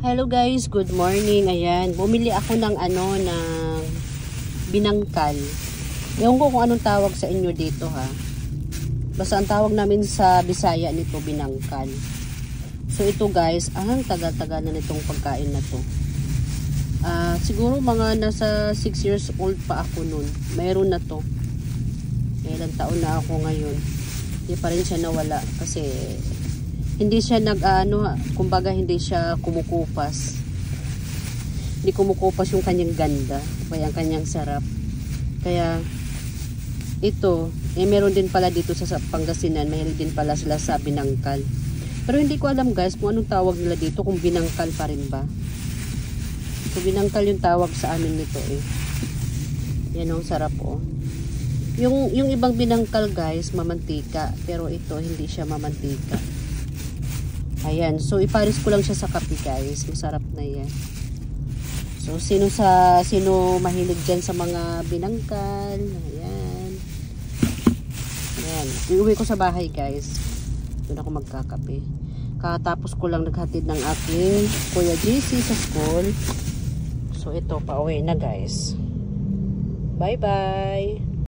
Hello guys, good morning. Ayan, bumili ako ng ng binangkal. Ewan ko kung anong tawag sa inyo dito ha. Basta ang tawag namin sa Bisaya nito binangkal. So ito guys, ang tagal-tagal na nitong pagkain na to. Siguro mga nasa 6 years old pa ako nun. Mayroon na to. Ilang taon na ako ngayon. Hindi pa rin siya nawala kasi hindi siya kumbaga hindi siya kumukupas. Hindi kumukupas yung kanyang ganda, kaya ang kanyang sarap. Kaya ito, meron din pala dito sa Pangasinan, mahilig din pala sila sa binangkal. Pero hindi ko alam guys kung anong tawag nila dito, kung binangkal pa rin ba. So binangkal yung tawag sa amin nito eh. Yan ang sarap oh. Yung ibang binangkal guys, mamantika, pero ito hindi siya mamantika. Ayan, so iparis ko lang siya sa kape guys. Masarap na yan. So sino mahilig dyan sa mga binangkal. Ayan. Ayan, iuwi ko sa bahay guys. Doon ako magkakape. Katapos ko lang naghatid ng aking Kuya JC sa school. So ito, pauwi na guys. Bye bye.